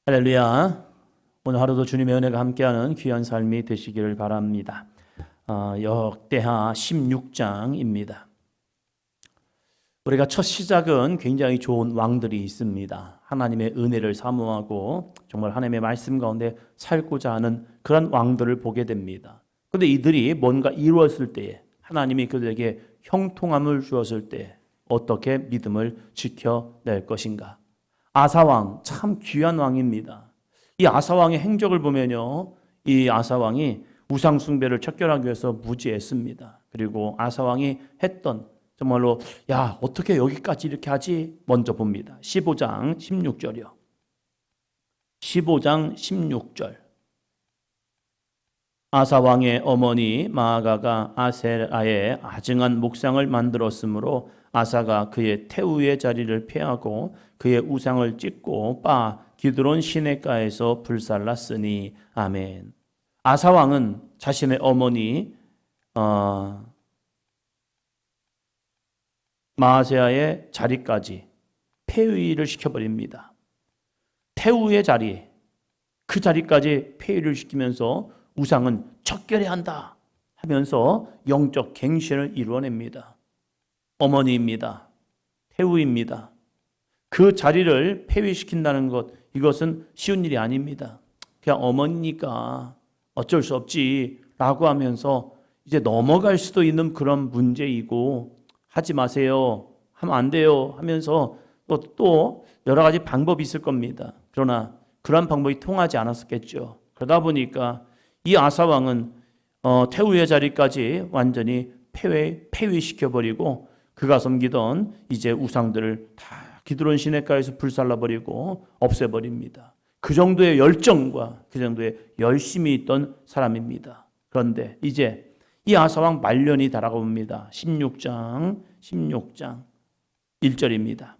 할렐루야. 오늘 하루도 주님의 은혜가 함께하는 귀한 삶이 되시기를 바랍니다. 역대하 16장입니다. 우리가 첫 시작은 굉장히 좋은 왕들이 있습니다. 하나님의 은혜를 사모하고 정말 하나님의 말씀 가운데 살고자 하는 그런 왕들을 보게 됩니다. 그런데 이들이 뭔가 이루었을 때에 하나님이 그들에게 형통함을 주었을 때 어떻게 믿음을 지켜낼 것인가? 아사왕 참 귀한 왕입니다. 이 아사왕의 행적을 보면요, 이 아사왕이 우상 숭배를 척결하기 위해서 무지했습니다. 그리고 아사왕이 했던 정말로 어떻게 여기까지 이렇게 하지? 먼저 봅니다. 15장 16절이요. 15장 16절. 아사왕의 어머니 마아가가 아세라의 아증한 목상을 만들었으므로 아사가 그의 태우의 자리를 폐하고 그의 우상을 찢고 빠 기드론 시내가에서 불살랐으니 아멘. 아사왕은 자신의 어머니 마아세아의 자리까지 폐위를 시켜버립니다. 태우의 자리, 그 자리까지 폐위를 시키면서 우상은 척결해야 한다 하면서 영적 갱신을 이루어냅니다. 어머니입니다. 태우입니다. 그 자리를 폐위시킨다는 것, 이것은 쉬운 일이 아닙니다. 그냥 어머니니까 어쩔 수 없지 라고 하면서 이제 넘어갈 수도 있는 그런 문제이고, 하지 마세요, 하면 안 돼요 하면서 또 여러 가지 방법이 있을 겁니다. 그러나 그런 방법이 통하지 않았었겠죠. 그러다 보니까 이 아사왕은 태우의 자리까지 완전히 폐위시켜버리고 그가 섬기던 이제 우상들을 다 기드론 시내가에서 불살라버리고 없애버립니다. 그 정도의 열정과 그 정도의 열심이 있던 사람입니다. 그런데 이제 이 아사왕 말년이 달아가 봅니다. 16장 1절입니다.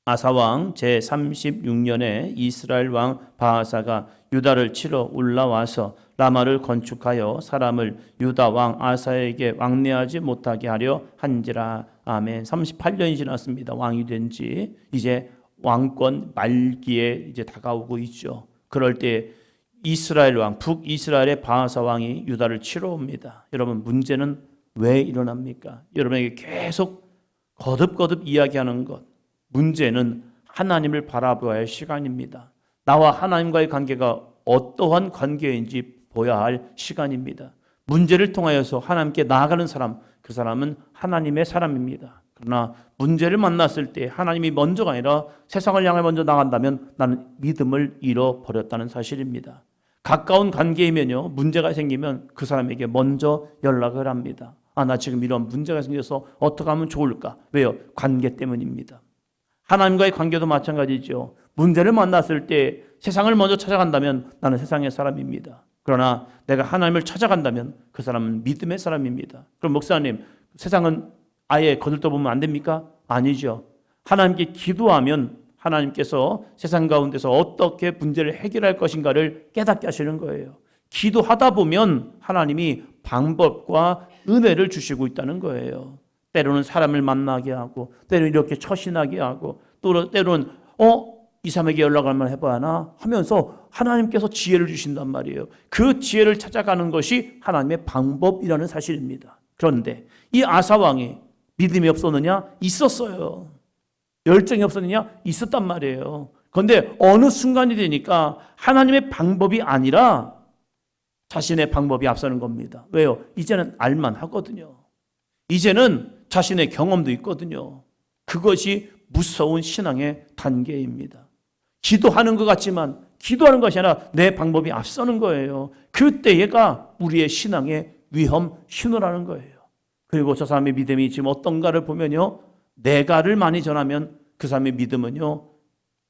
아사왕 제36년에 이스라엘 왕 바하사가 유다를 치러 올라와서 라마를 건축하여 사람을 유다 왕 아사에게 왕래하지 못하게 하려 한지라. 아멘. 38년이 지났습니다. 왕이 된 지 이제 왕권 말기에 이제 다가오고 있죠. 그럴 때 이스라엘 왕, 북이스라엘의 바하사 왕이 유다를 치러 옵니다. 여러분, 문제는 왜 일어납니까? 여러분에게 계속 거듭거듭 이야기하는 것, 문제는 하나님을 바라보아야 할 시간입니다. 나와 하나님과의 관계가 어떠한 관계인지 보아야 할 시간입니다. 문제를 통하여서 하나님께 나아가는 사람, 그 사람은 하나님의 사람입니다. 그러나 문제를 만났을 때 하나님이 먼저가 아니라 세상을 향해 먼저 나간다면 나는 믿음을 잃어버렸다는 사실입니다. 가까운 관계이면요, 문제가 생기면 그 사람에게 먼저 연락을 합니다. 나 지금 이런 문제가 생겨서 어떻게 하면 좋을까? 왜요? 관계 때문입니다. 하나님과의 관계도 마찬가지죠. 문제를 만났을 때 세상을 먼저 찾아간다면 나는 세상의 사람입니다. 그러나 내가 하나님을 찾아간다면 그 사람은 믿음의 사람입니다. 그럼 목사님, 세상은 아예 거들떠보면 안 됩니까? 아니죠. 하나님께 기도하면 하나님께서 세상 가운데서 어떻게 문제를 해결할 것인가를 깨닫게 하시는 거예요. 기도하다 보면 하나님이 방법과 은혜를 주시고 있다는 거예요. 때로는 사람을 만나게 하고, 때로는 이렇게 처신하게 하고, 또 때로는 이 사람에게 연락을 한번 해봐야 하나 하면서 하나님께서 지혜를 주신단 말이에요. 그 지혜를 찾아가는 것이 하나님의 방법이라는 사실입니다. 그런데 이 아사왕이 믿음이 없었느냐? 있었어요. 열정이 없었느냐? 있었단 말이에요. 그런데 어느 순간이 되니까 하나님의 방법이 아니라 자신의 방법이 앞서는 겁니다. 왜요? 이제는 알만 하거든요. 이제는 자신의 경험도 있거든요. 그것이 무서운 신앙의 단계입니다. 기도하는 것 같지만 기도하는 것이 아니라 내 방법이 앞서는 거예요. 그때가 우리의 신앙의 위험 신호라는 거예요. 그리고 저 사람의 믿음이 지금 어떤가를 보면요, 내가를 많이 전하면 그 사람의 믿음은요,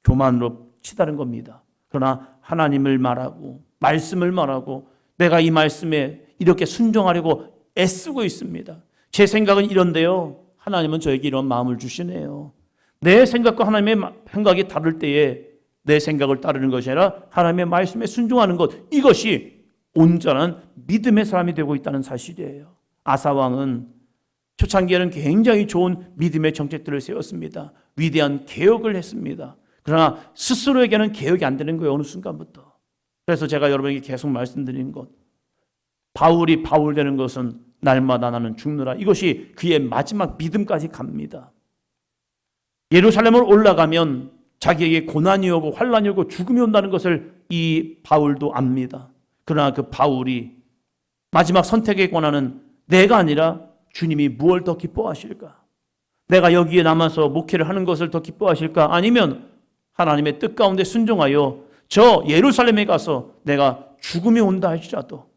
교만으로 치다른 겁니다. 그러나 하나님을 말하고 말씀을 말하고 내가 이 말씀에 이렇게 순종하려고 애쓰고 있습니다. 제 생각은 이런데요, 하나님은 저에게 이런 마음을 주시네요. 내 생각과 하나님의 생각이 다를 때에 내 생각을 따르는 것이 아니라 하나님의 말씀에 순종하는 것, 이것이 온전한 믿음의 사람이 되고 있다는 사실이에요. 아사왕은 초창기에는 굉장히 좋은 믿음의 정책들을 세웠습니다. 위대한 개혁을 했습니다. 그러나 스스로에게는 개혁이 안 되는 거예요. 어느 순간부터. 그래서 제가 여러분에게 계속 말씀드리는 것, 바울이 바울 되는 것은 날마다 나는 죽느라, 이것이 그의 마지막 믿음까지 갑니다. 예루살렘을 올라가면 자기에게 고난이 오고 환난이 오고 죽음이 온다는 것을 이 바울도 압니다. 그러나 그 바울이 마지막 선택에 관하는 내가 아니라 주님이 무엇을 더 기뻐하실까? 내가 여기에 남아서 목회를 하는 것을 더 기뻐하실까? 아니면 하나님의 뜻 가운데 순종하여 저 예루살렘에 가서 내가 죽음이 온다 할지라도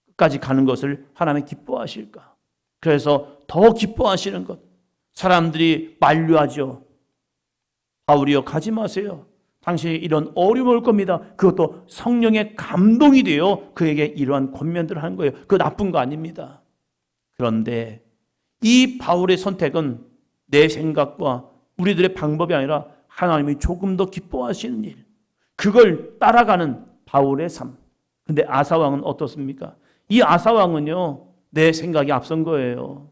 끝까지 가는 것을 하나님이 기뻐하실까? 그래서 더 기뻐하시는 것. 사람들이 만류하죠. 바울이여 가지 마세요. 당신이 이런 어려움이 올 겁니다. 그것도 성령의 감동이 되어 그에게 이러한 권면들을 하는 거예요. 그거 나쁜 거 아닙니다. 그런데 이 바울의 선택은 내 생각과 우리들의 방법이 아니라 하나님이 조금 더 기뻐하시는 일, 그걸 따라가는 바울의 삶. 근데 아사왕은 어떻습니까? 이 아사왕은요, 내 생각이 앞선 거예요.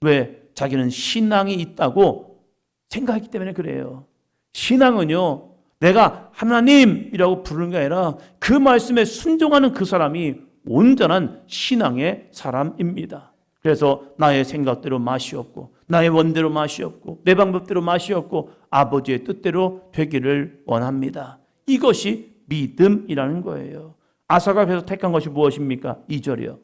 왜? 자기는 신앙이 있다고 생각했기 때문에 그래요. 신앙은요, 내가 하나님이라고 부르는 게 아니라 그 말씀에 순종하는 그 사람이 온전한 신앙의 사람입니다. 그래서 나의 생각대로 맛이 없고 나의 원대로 맛이 없고 내 방법대로 맛이 없고 아버지의 뜻대로 되기를 원합니다. 이것이 믿음이라는 거예요. 아사가 그래서 택한 것이 무엇입니까? 2절이요.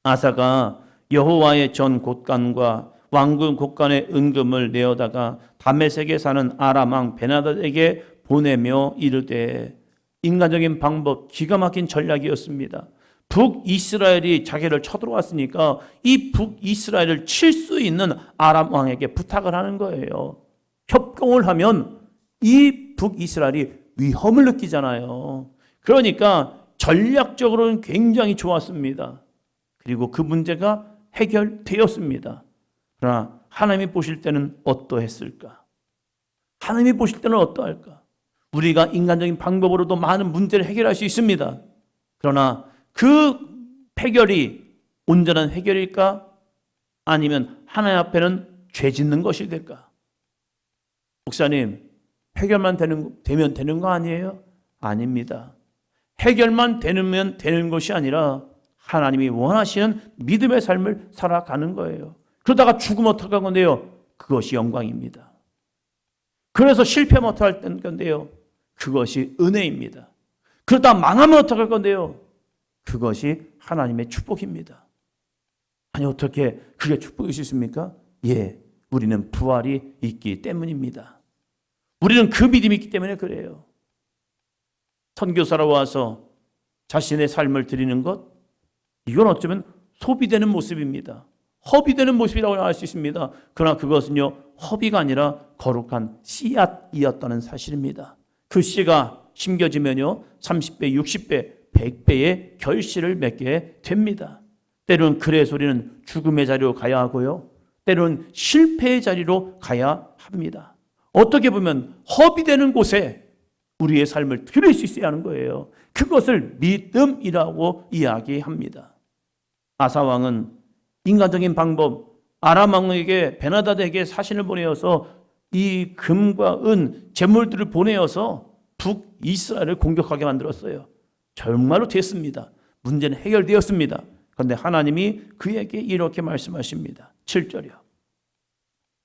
아사가 여호와의 전 곳간과 왕궁 곳간의 은금을 내어다가 다메섹에 사는 아람 왕 베나닷에게 보내며 이르되, 인간적인 방법, 기가 막힌 전략이었습니다. 북이스라엘이 자기를 쳐들어왔으니까 이 북이스라엘을 칠 수 있는 아람 왕에게 부탁을 하는 거예요. 협공을 하면 이 북이스라엘이 위험을 느끼잖아요. 그러니까 전략적으로는 굉장히 좋았습니다. 그리고 그 문제가 해결되었습니다. 그러나 하나님이 보실 때는 어떠했을까? 하나님이 보실 때는 어떠할까? 우리가 인간적인 방법으로도 많은 문제를 해결할 수 있습니다. 그러나 그 해결이 온전한 해결일까? 아니면 하나님 앞에는 죄 짓는 것이 될까? 목사님, 해결만 되면 되는 거 아니에요? 아닙니다. 해결만 되면 되는 것이 아니라 하나님이 원하시는 믿음의 삶을 살아가는 거예요. 그러다가 죽으면 어떡할 건데요? 그것이 영광입니다. 그래서 실패하면 어떡할 건데요? 그것이 은혜입니다. 그러다 망하면 어떡할 건데요? 그것이 하나님의 축복입니다. 아니, 어떻게 그게 축복일 수 있습니까? 예, 우리는 부활이 있기 때문입니다. 우리는 그 믿음이 있기 때문에 그래요. 선교사로 와서 자신의 삶을 드리는 것, 이건 어쩌면 소비되는 모습입니다. 허비되는 모습이라고 할 수 있습니다. 그러나 그것은요, 허비가 아니라 거룩한 씨앗이었다는 사실입니다. 그 씨가 심겨지면요, 30배, 60배, 100배의 결실을 맺게 됩니다. 때로는 글의 소리는 죽음의 자리로 가야 하고요, 때로는 실패의 자리로 가야 합니다. 어떻게 보면 허비되는 곳에 우리의 삶을 드릴 수 있어야 하는 거예요. 그것을 믿음이라고 이야기합니다. 아사왕은 인간적인 방법, 아람 왕에게 베나닷에게 사신을 보내어서 이 금과 은, 재물들을 보내어서 북이스라엘을 공격하게 만들었어요. 정말로 됐습니다. 문제는 해결되었습니다. 그런데 하나님이 그에게 이렇게 말씀하십니다. 7절이요.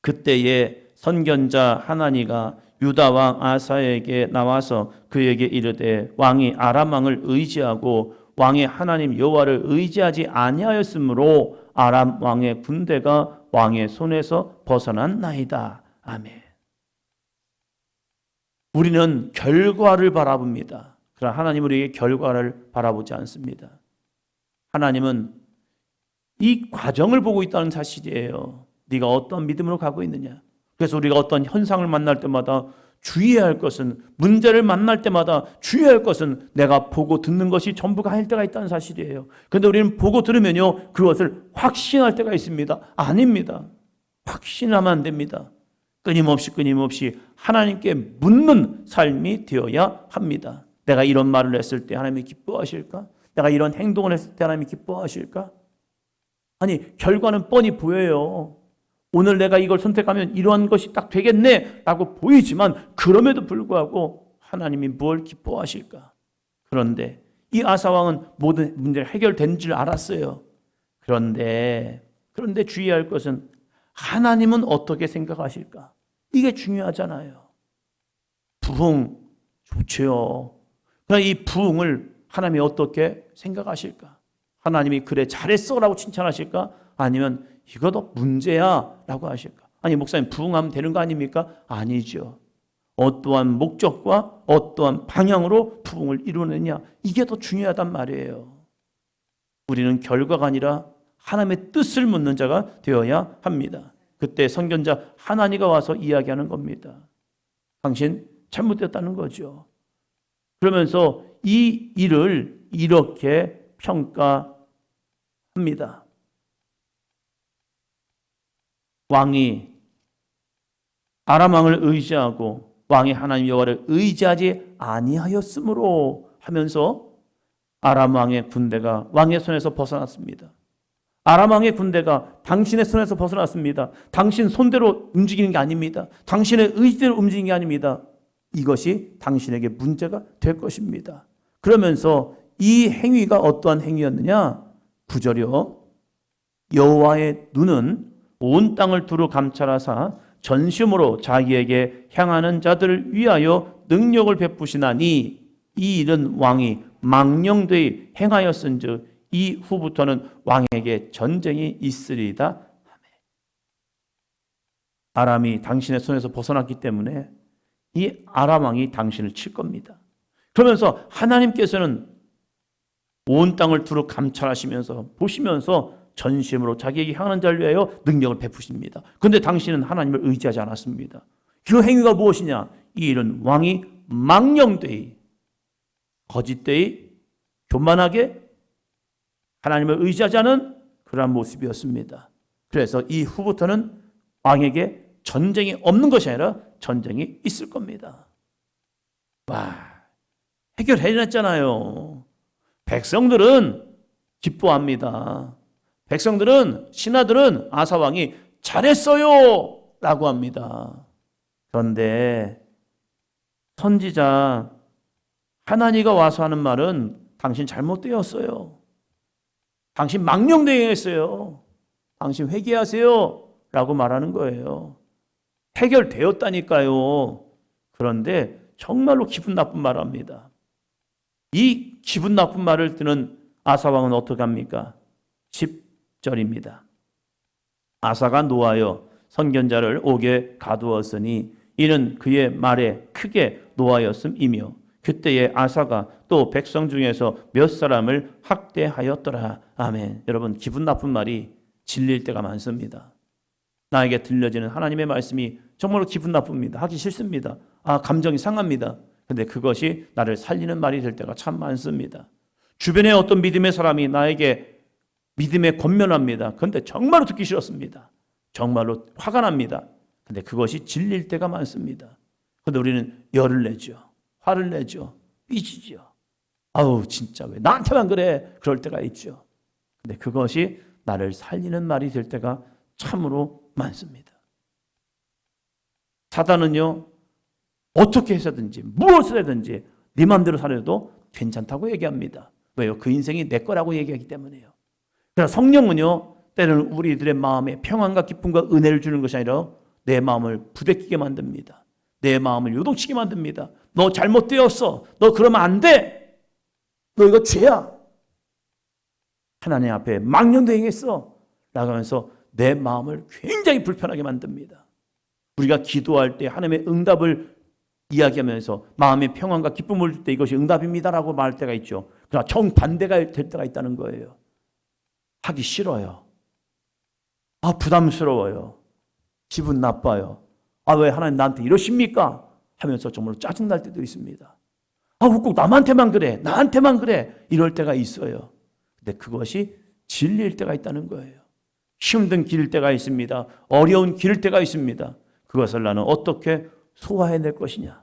그때에 선견자 하나니가 유다 왕 아사에게 나와서 그에게 이르되, 왕이 아람 왕을 의지하고 왕의 하나님 여호와를 의지하지 아니하였으므로 아람 왕의 군대가 왕의 손에서 벗어났나이다. 아멘. 우리는 결과를 바라봅니다. 그러나 하나님은 우리에게 결과를 바라보지 않습니다. 하나님은 이 과정을 보고 있다는 사실이에요. 네가 어떤 믿음으로 가고 있느냐. 그래서 우리가 어떤 현상을 만날 때마다 주의해야 할 것은, 문제를 만날 때마다 주의해야 할 것은 내가 보고 듣는 것이 전부가 아닐 때가 있다는 사실이에요. 그런데 우리는 보고 들으면요, 그것을 확신할 때가 있습니다. 아닙니다. 확신하면 안 됩니다. 끊임없이 하나님께 묻는 삶이 되어야 합니다. 내가 이런 말을 했을 때 하나님이 기뻐하실까? 내가 이런 행동을 했을 때 하나님이 기뻐하실까? 아니, 결과는 뻔히 보여요. 오늘 내가 이걸 선택하면 이러한 것이 딱 되겠네 라고 보이지만 그럼에도 불구하고 하나님이 뭘 기뻐하실까? 그런데 이 아사왕은 모든 문제가 해결된 줄 알았어요. 그런데 주의할 것은 하나님은 어떻게 생각하실까? 이게 중요하잖아요. 부흥 좋죠. 그러나 이 부흥을 하나님이 어떻게 생각하실까? 하나님이 그래 잘했어 라고 칭찬하실까? 아니면 이거 너 문제야 라고 하실까? 아니 목사님 부흥하면 되는 거 아닙니까? 아니죠. 어떠한 목적과 어떠한 방향으로 부흥을 이루느냐, 이게 더 중요하단 말이에요. 우리는 결과가 아니라 하나님의 뜻을 묻는 자가 되어야 합니다. 그때 선견자 하나니가 와서 이야기하는 겁니다. 당신 잘못됐다는 거죠. 그러면서 이 일을 이렇게 평가합니다. 왕이 아람 왕을 의지하고 왕이 하나님 여호와를 의지하지 아니하였으므로 하면서 아람 왕의 군대가 왕의 손에서 벗어났습니다. 아람 왕의 군대가 당신의 손에서 벗어났습니다. 당신 손대로 움직이는 게 아닙니다. 당신의 의지대로 움직이는 게 아닙니다. 이것이 당신에게 문제가 될 것입니다. 그러면서 이 행위가 어떠한 행위였느냐? 9절이요. 여호와의 눈은 온 땅을 두루 감찰하사 전심으로 자기에게 향하는 자들을 위하여 능력을 베푸시나니 이 일은 왕이 망령되이 행하였은즉 이후부터는 왕에게 전쟁이 있으리이다. 아람이 당신의 손에서 벗어났기 때문에 이 아람 왕이 당신을 칠 겁니다. 그러면서 하나님께서는 온 땅을 두루 감찰하시면서 보시면서 전심으로 자기에게 향하는 자를 위하여 능력을 베푸십니다. 그런데 당신은 하나님을 의지하지 않았습니다. 그 행위가 무엇이냐? 이 일은 왕이 망령되이 거짓되이 교만하게 하나님을 의지하지 않은 그러한 모습이었습니다. 그래서 이후부터는 왕에게 전쟁이 없는 것이 아니라 전쟁이 있을 겁니다. 와, 해결해냈잖아요. 백성들은 기뻐합니다. 백성들은, 신하들은 아사왕이 잘했어요 라고 합니다. 그런데 선지자 하나니가 와서 하는 말은 당신 잘못되었어요. 당신 망령되었어요. 당신 회개하세요 라고 말하는 거예요. 해결되었다니까요. 그런데 정말로 기분 나쁜 말을 합니다. 이 기분 나쁜 말을 듣는 아사왕은 어떻게 합니까? 10절입니다. 아사가 노하여 선견자를 옥에 가두었으니 이는 그의 말에 크게 노하였음이며 그때에 아사가 또 백성 중에서 몇 사람을 학대하였더라. 아멘. 여러분, 기분 나쁜 말이 질릴 때가 많습니다. 나에게 들려지는 하나님의 말씀이 정말로 기분 나쁩니다. 하기 싫습니다. 감정이 상합니다. 근데 그것이 나를 살리는 말이 될 때가 참 많습니다. 주변에 어떤 믿음의 사람이 나에게 믿음에 권면합니다. 그런데 정말로 듣기 싫었습니다. 정말로 화가 납니다. 근데 그것이 질릴 때가 많습니다. 그런데 우리는 열을 내죠. 화를 내죠. 삐지죠. 아우 진짜 왜 나한테만 그래? 그럴 때가 있죠. 근데 그것이 나를 살리는 말이 될 때가 참으로 많습니다. 사단은요, 어떻게 해서든지 무엇을 하든지 네 마음대로 살아도 괜찮다고 얘기합니다. 왜요? 그 인생이 내 거라고 얘기하기 때문에요. 그러나 성령은요, 때로는 우리들의 마음에 평안과 기쁨과 은혜를 주는 것이 아니라 내 마음을 부대끼게 만듭니다. 내 마음을 요동치게 만듭니다. 너 잘못되었어. 너 그러면 안 돼. 너 이거 죄야. 하나님 앞에 망령되이 행했어 라고 하면서 내 마음을 굉장히 불편하게 만듭니다. 우리가 기도할 때 하나님의 응답을 이야기하면서 마음의 평안과 기쁨을 줄 때 이것이 응답입니다라고 말할 때가 있죠. 그러나 정반대가 될 때가 있다는 거예요. 하기 싫어요. 부담스러워요. 기분 나빠요. 왜 하나님 나한테 이러십니까? 하면서 정말로 짜증날 때도 있습니다. 꼭 남한테만 그래. 나한테만 그래. 이럴 때가 있어요. 근데 그것이 진리일 때가 있다는 거예요. 힘든 길일 때가 있습니다. 어려운 길일 때가 있습니다. 그것을 나는 어떻게 소화해낼 것이냐.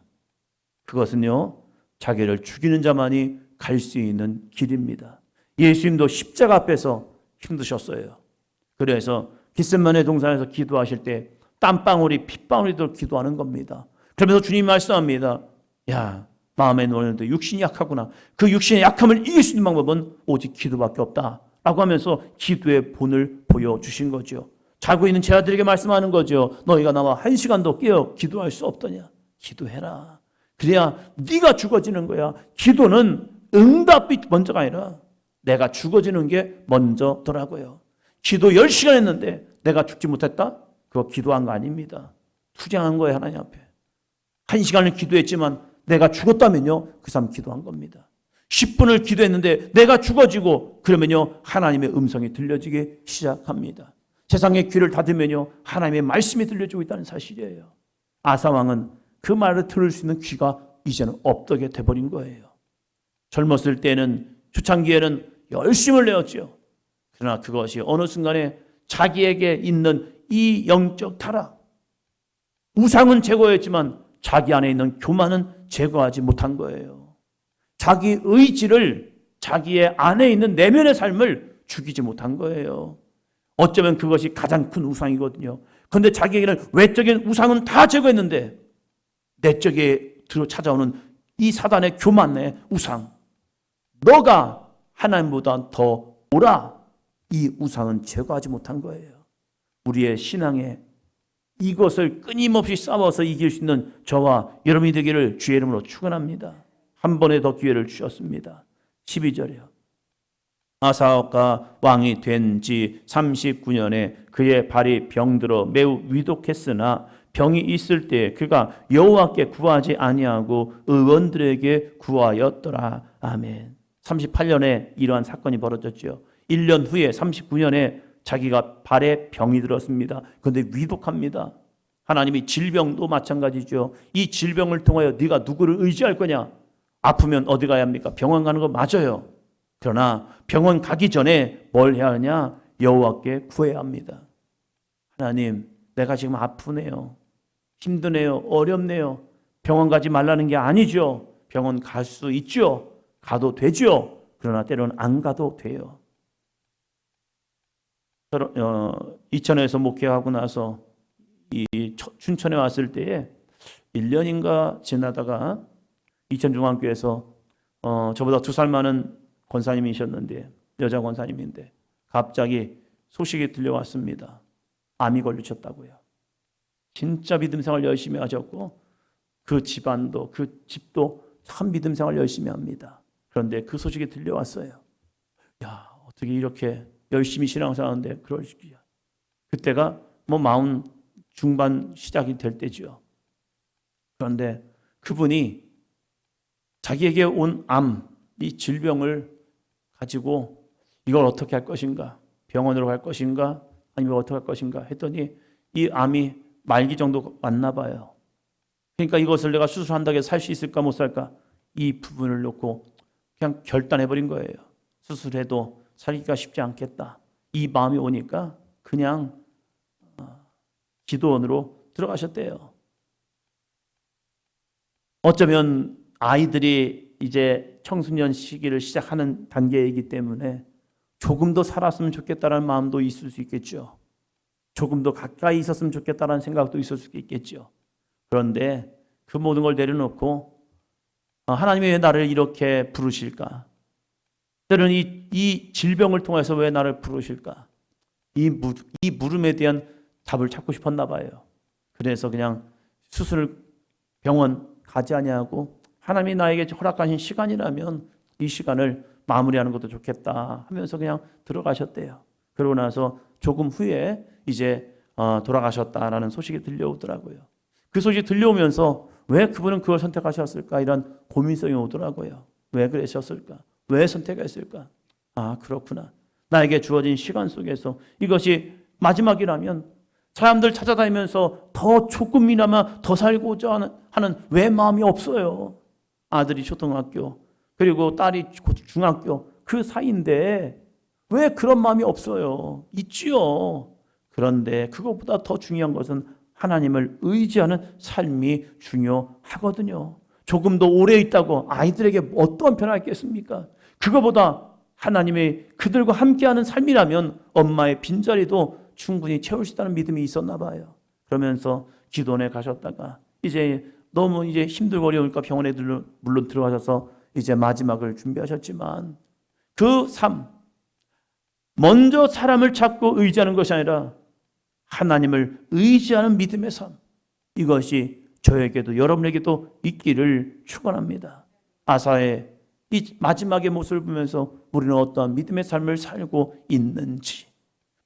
그것은요, 자기를 죽이는 자만이 갈 수 있는 길입니다. 예수님도 십자가 앞에서 힘드셨어요. 그래서 겟세마네 동산에서 기도하실 때 땀방울이 핏방울이도록 기도하는 겁니다. 그러면서 주님이 말씀합니다. 야, 마음에 노는데 육신이 약하구나. 그 육신의 약함을 이길 수 있는 방법은 오직 기도밖에 없다 라고 하면서 기도의 본을 보여주신 거죠. 자고 있는 제 아들에게 말씀하는 거죠. 너희가 나와 1시간도 깨어 기도할 수 없더냐. 기도해라. 그래야 네가 죽어지는 거야. 기도는 응답이 먼저가 아니라 내가 죽어지는 게 먼저더라고요. 기도 10시간 했는데 내가 죽지 못했다? 그거 기도한 거 아닙니다. 투쟁한 거예요, 하나님 앞에. 1시간을 기도했지만 내가 죽었다면요, 그 사람 기도한 겁니다. 10분을 기도했는데 내가 죽어지고 그러면요, 하나님의 음성이 들려지기 시작합니다. 세상의 귀를 닫으면요, 하나님의 말씀이 들려지고 있다는 사실이에요. 아사왕은 그 말을 들을 수 있는 귀가 이제는 없게 돼버린 거예요. 젊었을 때는, 초창기에는 열심을 내었죠. 그러나 그것이 어느 순간에 자기에게 있는 이 영적 타락, 우상은 제거했지만 자기 안에 있는 교만은 제거하지 못한 거예요. 자기 의지를, 자기의 안에 있는 내면의 삶을 죽이지 못한 거예요. 어쩌면 그것이 가장 큰 우상이거든요. 그런데 자기에게는 외적인 우상은 다 제거했는데 내적에 찾아오는 이 사단의 교만의 우상, 너가 하나님보다 더 오라, 이 우상은 제거하지 못한 거예요. 우리의 신앙에 이것을 끊임없이 싸워서 이길 수 있는 저와 여러분이 되기를 주의 이름으로 축원합니다. 한 번에 더 기회를 주셨습니다. 12절이요. 아사가 왕이 된 지 39년에 그의 발이 병들어 매우 위독했으나 병이 있을 때 그가 여호와께 구하지 아니하고 의원들에게 구하였더라. 아멘. 38년에 이러한 사건이 벌어졌죠. 1년 후에 39년에 자기가 발에 병이 들었습니다. 그런데 위독합니다. 하나님이 질병도 마찬가지죠. 이 질병을 통하여 네가 누구를 의지할 거냐? 아프면 어디 가야 합니까? 병원 가는 거 맞아요. 그러나 병원 가기 전에 뭘 해야 하냐? 여호와께 구해야 합니다. 하나님, 내가 지금 아프네요. 힘드네요. 어렵네요. 병원 가지 말라는 게 아니죠. 병원 갈 수 있죠. 가도 되죠. 그러나 때로는 안 가도 돼요. 이천에서 목회하고 나서 이 춘천에 왔을 때에 1년인가 지나다가 이천중앙교회에서 저보다 2살 많은 권사님이셨는데, 여자 권사님인데 갑자기 소식이 들려왔습니다. 암이 걸리셨다고요. 진짜 믿음 생활 열심히 하셨고 그 집안도, 그 집도 참 믿음 생활 열심히 합니다. 그런데 그 소식이 들려왔어요. 야, 어떻게 이렇게 열심히 신앙생활하는데 그럴 시기야. 그때가 뭐 40 중반 시작이 될 때죠. 그런데 그분이 자기에게 온 암, 이 질병을 가지고 이걸 어떻게 할 것인가, 병원으로 갈 것인가, 아니면 어떻게 할 것인가 했더니 이 암이 말기 정도 왔나 봐요. 그러니까 이것을 내가 수술한다고 해서 살 수 있을까 못 살까, 이 부분을 놓고 그냥 결단해버린 거예요. 수술해도 살기가 쉽지 않겠다. 이 마음이 오니까 그냥 기도원으로 들어가셨대요. 어쩌면 아이들이 이제 청소년 시기를 시작하는 단계이기 때문에 조금 더 살았으면 좋겠다는 마음도 있을 수 있겠죠. 조금 더 가까이 있었으면 좋겠다는 생각도 있을 수 있겠죠. 그런데 그 모든 걸 내려놓고 하나님이 왜 나를 이렇게 부르실까? 때로는 이 질병을 통해서 왜 나를 부르실까? 이 물음에 대한 답을 찾고 싶었나 봐요. 그래서 그냥 수술 병원 가지 아니하고 하나님이 나에게 허락하신 시간이라면 이 시간을 마무리하는 것도 좋겠다 하면서 그냥 들어가셨대요. 그러고 나서 조금 후에 이제 돌아가셨다라는 소식이 들려오더라고요. 그 소식이 들려오면서 왜 그분은 그걸 선택하셨을까? 이런 고민성이 오더라고요. 왜 그러셨을까? 왜 선택했을까? 아, 그렇구나. 나에게 주어진 시간 속에서 이것이 마지막이라면 사람들 찾아다니면서 더 조금이나마 더 살고자 하는 왜 마음이 없어요? 아들이 초등학교, 그리고 딸이 중학교, 그 사이인데 왜 그런 마음이 없어요? 있지요. 그런데 그것보다 더 중요한 것은 하나님을 의지하는 삶이 중요하거든요. 조금 더 오래 있다고 아이들에게 어떠한 변화가 있겠습니까? 그거보다 하나님이 그들과 함께하는 삶이라면 엄마의 빈자리도 충분히 채울 수 있다는 믿음이 있었나 봐요. 그러면서 기도원에 가셨다가 이제 너무 이제 힘들고 어려우니까 병원에 물론 들어가셔서 이제 마지막을 준비하셨지만 그 삶, 먼저 사람을 찾고 의지하는 것이 아니라 하나님을 의지하는 믿음의 삶, 이것이 저에게도 여러분에게도 있기를 축원합니다. 아사의 이 마지막의 모습을 보면서 우리는 어떠한 믿음의 삶을 살고 있는지,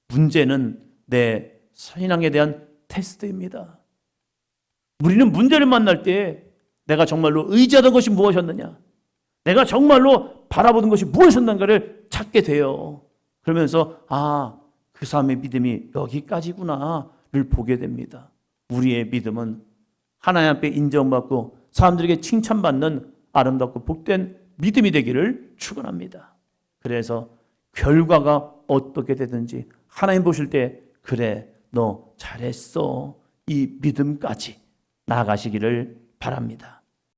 문제는 내 신앙에 대한 테스트입니다. 우리는 문제를 만날 때 내가 정말로 의지하던 것이 무엇이었느냐, 내가 정말로 바라보던 것이 무엇이었는가를 찾게 돼요. 그러면서 그 사람의 믿음이 여기까지구나를 보게 됩니다. 우리의 믿음은 하나님 앞에 인정받고 사람들에게 칭찬받는 아름답고 복된 믿음이 되기를 축원합니다. 그래서 결과가 어떻게 되든지 하나님 보실 때 그래 너 잘했어, 이 믿음까지 나아가시기를 바랍니다.